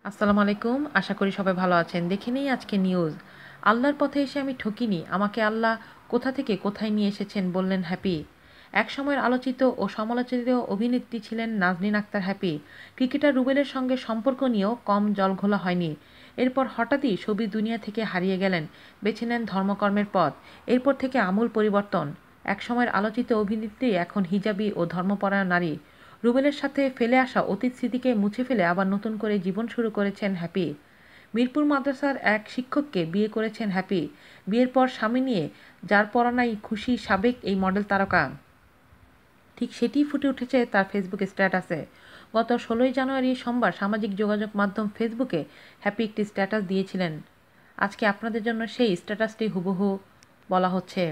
আসসালামু আলাইকুম। আশা করি সবাই ভালো আছেন। দেখে নেই আজকে নিউজ। আল্লাহর পথে এসে আমি ঠকিনি। আমাকে আল্লাহ কোথা থেকে কোথায় নিয়ে এসেছেন বললেন হ্যাপি। একসময়ের আলোচিত ও সমালোচিত অভিনেত্রী ছিলেন নাজনীন আক্তার হ্যাপি। ক্রিকেটার রুবেলের সঙ্গে সম্পর্ক নিয়েও কম জলঘোলা হয়নি। এরপর হঠাৎই ছবির দুনিয়া থেকে হারিয়ে গেলেন। বেছে নেন ধর্মকর্মের পথ। এরপর থেকে আমূল পরিবর্তন। একসময়ের আলোচিত অভিনেত্রী এখন হিজাবি ও ধর্মপরায়ণ নারী। রুবেলের সাথে ফেলে আসা অতীত স্মৃতিকে মুছে ফেলে আবার নতুন করে জীবন শুরু করেছেন হ্যাপি। মিরপুর মাদ্রাসার এক শিক্ষককে বিয়ে করেছেন হ্যাপি। বিয়ের পর স্বামী নিয়ে যার পরনায় খুশি সাবেক এই মডেল তারকা। ঠিক সেটিই ফুটে উঠেছে তার ফেসবুক স্ট্যাটাসে। গত ১৬ই জানুয়ারি সোমবার সামাজিক যোগাযোগ মাধ্যম ফেসবুকে হ্যাপি একটি স্ট্যাটাস দিয়েছিলেন। আজকে আপনাদের জন্য সেই স্ট্যাটাসটি হুবহু বলা হচ্ছে,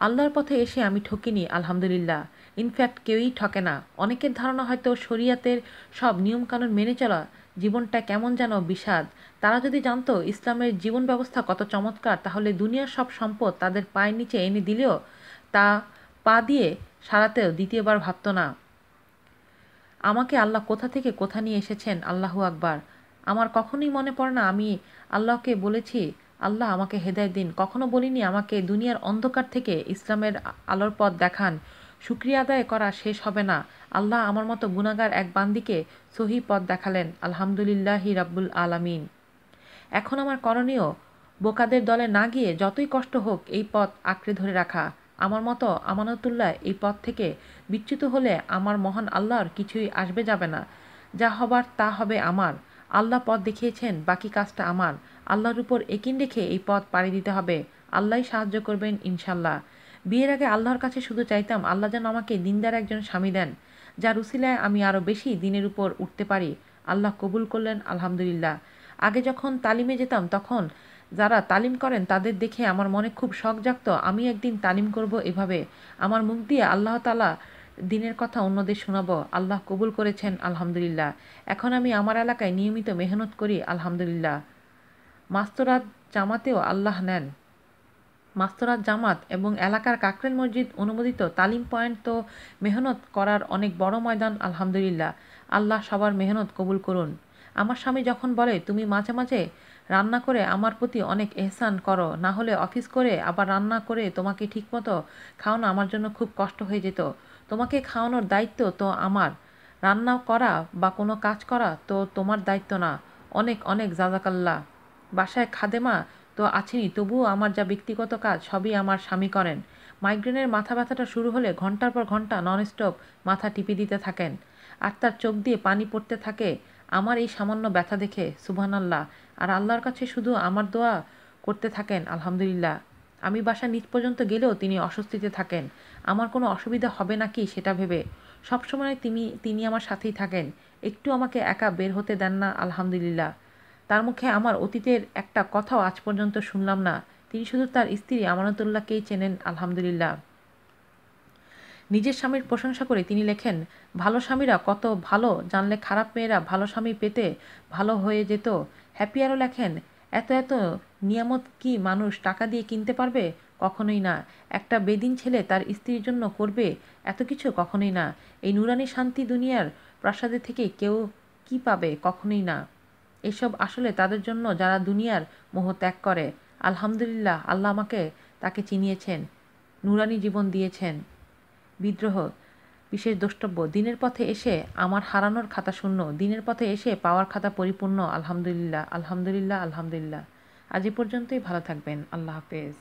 আল্লাহর পথে এসে আমি ঠকিনি আলহামদুলিল্লাহ। ইনফ্যাক্ট কেউই ঠকে না। অনেকের ধারণা হয়তো শরিয়াতের সব নিয়মকানুন মেনে চলা জীবনটা কেমন যেন বিষাদ। তারা যদি জানতো ইসলামের জীবন ব্যবস্থা কত চমৎকার, তাহলে দুনিয়ার সব সম্পদ তাদের পায়ের নিচে এনে দিলেও তা পা দিয়ে সারাতেও দ্বিতীয়বার ভাবত না। আমাকে আল্লাহ কোথা থেকে কোথা নিয়ে এসেছেন, আল্লাহু আকবার। আমার কখনোই মনে পড়ে না আমি আল্লাহকে বলেছি, আল্লাহ আমাকে হেদায়েত দিন। কখনো বলিনি আমাকে দুনিয়ার অন্ধকার থেকে ইসলামের আলোর পথ দেখান। শুকরিয়া আদায় করা শেষ হবে না। আল্লাহ আমার মতো গুনাহগার এক বান্দিকে সহি পথ দেখালেন। আলহামদুলিল্লাহি রাব্বুল আলামিন। এখন আমার করণীয় বোকাদের দলে না গিয়ে যতই কষ্ট হোক এই পথ আঁকড়ে ধরে রাখা। আমার মতো আমানতুল্লাহ এই পথ থেকে বিচ্যুত হলে আমার মহান আল্লাহর কিছুই আসবে যাবে না। যা হবার তা হবে আমার। আল্লাহ পথ দেখিয়েছেন, বাকি কাজটা আমার। আল্লাহর উপর একিন রেখে এই পথ পাড়ি দিতে হবে। আল্লাহই সাহায্য করবেন ইনশাল্লাহ। বিয়ের আগে আল্লাহর কাছে শুধু চাইতাম আল্লাহ যেন আমাকে দিনদার একজন স্বামী দেন, যার উসিলায় আমি আরও বেশি দিনের উপর উঠতে পারি। আল্লাহ কবুল করলেন আলহামদুলিল্লাহ। আগে যখন তালিমে যেতাম তখন যারা তালিম করেন তাদের দেখে আমার মনে খুব শখ জাগতো, আমি একদিন তালিম করব এভাবে। আমার মুখ দিয়ে আল্লাহ তাআলা দিনের কথা অন্যদের শোনাবো। আল্লাহ কবুল করেছেন আলহামদুলিল্লাহ। এখন আমি আমার এলাকায় নিয়মিত মেহনত করি আলহামদুলিল্লাহ। মাস্তরাত জামাতেও আল্লাহ নেন। মাস্তরাত জামাত এবং এলাকার কাকরাইল মসজিদ অনুমোদিত তালিম পয়েন্ট তো মেহনত করার অনেক বড় ময়দান আলহামদুলিল্লাহ। আল্লাহ সবার মেহনত কবুল করুন। আমার স্বামী যখন বলে তুমি মাঝে মাঝে রান্না করে আমার প্রতি অনেক এহসান করো, না হলে অফিস করে আবার রান্না করে তোমাকে ঠিকমতো খাওয়ানো আমার জন্য খুব কষ্ট হয়ে যেত। তোমাকে খাওয়ানোর দায়িত্ব তো আমার, রান্না করা বা কোনো কাজ করা তো তোমার দায়িত্ব না। অনেক অনেক জাযাকাল্লাহ। বাসায় খাদেমা তো আছেনই, তবুও আমার যা ব্যক্তিগত কাজ সবই আমার স্বামী করেন। মাইগ্রেনের মাথা ব্যথাটা শুরু হলে ঘন্টার পর ঘন্টা ননস্টপ মাথা টিপে দিতে থাকেন, আর তার চোখ দিয়ে পানি পড়তে থাকে আমার এই সামান্য ব্যথা দেখে। সুবহানাল্লাহ। আর আল্লাহর কাছে শুধু আমার দোয়া করতে থাকেন আলহামদুলিল্লাহ। আমি বাসার নিচ পর্যন্ত গেলেও তিনি অস্বস্তিতে থাকেন, আমার কোনো অসুবিধা হবে নাকি সেটা ভেবে। সবসময় তিনি তিনি আমার সাথেই থাকেন, একটু আমাকে একা বের হতে দেন না আলহামদুলিল্লাহ। তার মুখে আমার অতীতের একটা কথাও আজ পর্যন্ত শুনলাম না। তিনি শুধু তার স্ত্রী আমানতুল্লাহকেই চেনেন আলহামদুলিল্লাহ। নিজের স্বামীর প্রশংসা করে তিনি লেখেন, ভালো স্বামীরা কত ভালো জানলে খারাপ মেয়েরা ভালো স্বামী পেতে ভালো হয়ে যেত। হ্যাপি আরও লেখেন, এত এত নিয়ামত কি মানুষ টাকা দিয়ে কিনতে পারবে? কখনোই না। একটা বেদিন ছেলে তার স্ত্রীর জন্য করবে এত কিছু? কখনোই না। এই নুরানি শান্তি দুনিয়ার প্রাসাদে থেকে কেউ কি পাবে? কখনোই না। এসব আসলে তাদের জন্য যারা দুনিয়ার মোহ ত্যাগ করে। আলহামদুলিল্লাহ, আল্লাহ আমাকে তাকে চিনিয়েছেন, নুরানি জীবন দিয়েছেন। বিদ্রোহ বিশেষ দ্রষ্টব্য, দিনের পথে এসে আমার হারানোর খাতা শূন্য, দিনের পথে এসে পাওয়ার খাতা পরিপূর্ণ। আলহামদুলিল্লাহ আলহামদুলিল্লাহ আলহামদুলিল্লাহ। আজ এ পর্যন্তই। ভালো থাকবেন। আল্লাহ হাফেজ।